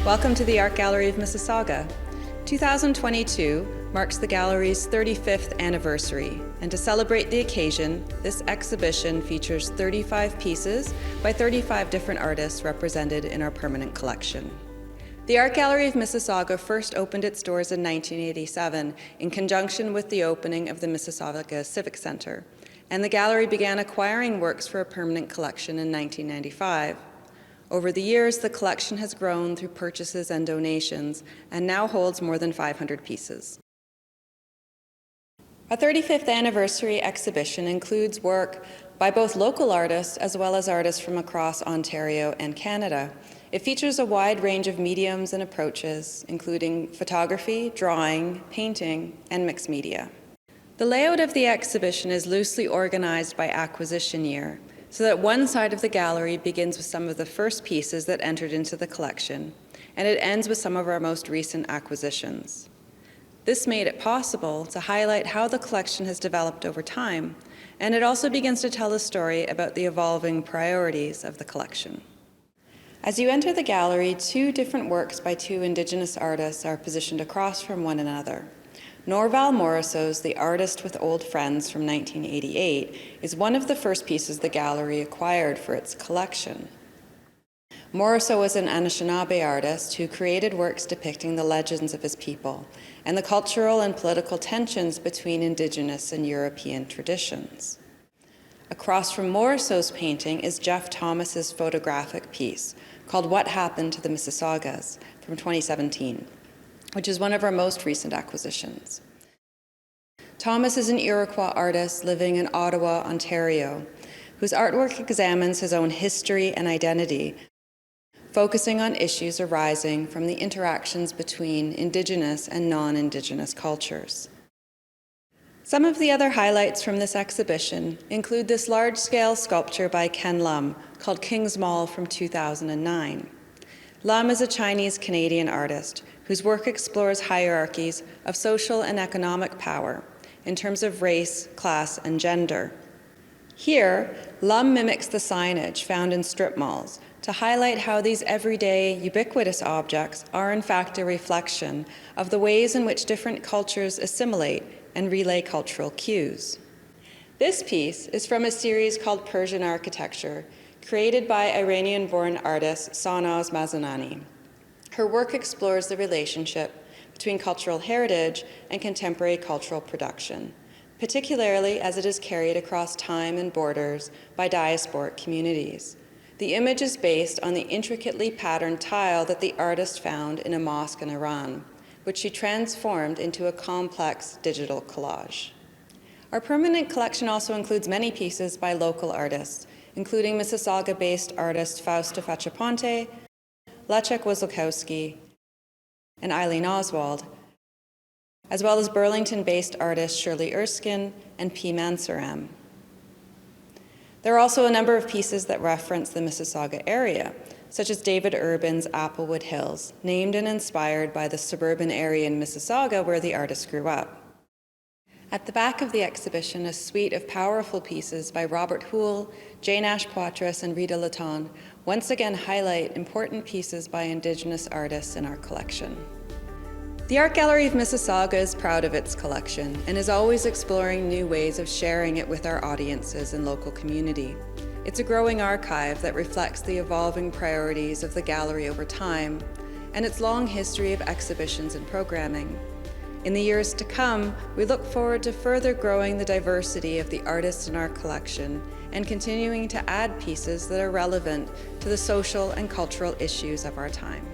Welcome to the Art Gallery of Mississauga. 2022 marks the gallery's 35th anniversary, and to celebrate the occasion, this exhibition features 35 pieces by 35 different artists represented in our permanent collection. The Art Gallery of Mississauga first opened its doors in 1987 in conjunction with the opening of the Mississauga Civic Centre, and the gallery began acquiring works for a permanent collection in 1995. Over the years, the collection has grown through purchases and donations and now holds more than 500 pieces. Our 35th anniversary exhibition includes work by both local artists as well as artists from across Ontario and Canada. It features a wide range of mediums and approaches, including photography, drawing, painting, and mixed media. The layout of the exhibition is loosely organized by acquisition year, so that one side of the gallery begins with some of the first pieces that entered into the collection, and it ends with some of our most recent acquisitions. This made it possible to highlight how the collection has developed over time, and it also begins to tell a story about the evolving priorities of the collection. As you enter the gallery, two different works by two Indigenous artists are positioned across from one another. Norval Morrisseau's The Artist with Old Friends from 1988 is one of the first pieces the gallery acquired for its collection. Morrisseau was an Anishinaabe artist who created works depicting the legends of his people and the cultural and political tensions between Indigenous and European traditions. Across from Morrisseau's painting is Jeff Thomas's photographic piece called What Happened to the Mississaugas from 2017. Which is one of our most recent acquisitions. Thomas is an Iroquois artist living in Ottawa, Ontario, whose artwork examines his own history and identity, focusing on issues arising from the interactions between Indigenous and non-Indigenous cultures. Some of the other highlights from this exhibition include this large-scale sculpture by Ken Lum called King's Mall from 2009. Lum is a Chinese-Canadian artist whose work explores hierarchies of social and economic power in terms of race, class, and gender. Here, Lum mimics the signage found in strip malls to highlight how these everyday, ubiquitous objects are in fact a reflection of the ways in which different cultures assimilate and relay cultural cues. This piece is from a series called Persian Architecture, created by Iranian-born artist Sanaz Mazinani. Her work explores the relationship between cultural heritage and contemporary cultural production, particularly as it is carried across time and borders by diasporic communities. The image is based on the intricately patterned tile that the artist found in a mosque in Iran, which she transformed into a complex digital collage. Our permanent collection also includes many pieces by local artists, including Mississauga-based artist Fausta Facciponte, Leszek Wozlakowski, and Eileen Oswald, as well as Burlington-based artists Shirley Erskine and P. Mansaram. There are also a number of pieces that reference the Mississauga area, such as David Urban's Applewood Hills, named and inspired by the suburban area in Mississauga where the artist grew up. At the back of the exhibition, a suite of powerful pieces by Robert Houle, Jane Ash Poitras, and Rita Letendre once again highlight important pieces by Indigenous artists in our collection. The Art Gallery of Mississauga is proud of its collection and is always exploring new ways of sharing it with our audiences and local community. It's a growing archive that reflects the evolving priorities of the gallery over time and its long history of exhibitions and programming. In the years to come, we look forward to further growing the diversity of the artists in our collection and continuing to add pieces that are relevant to the social and cultural issues of our time.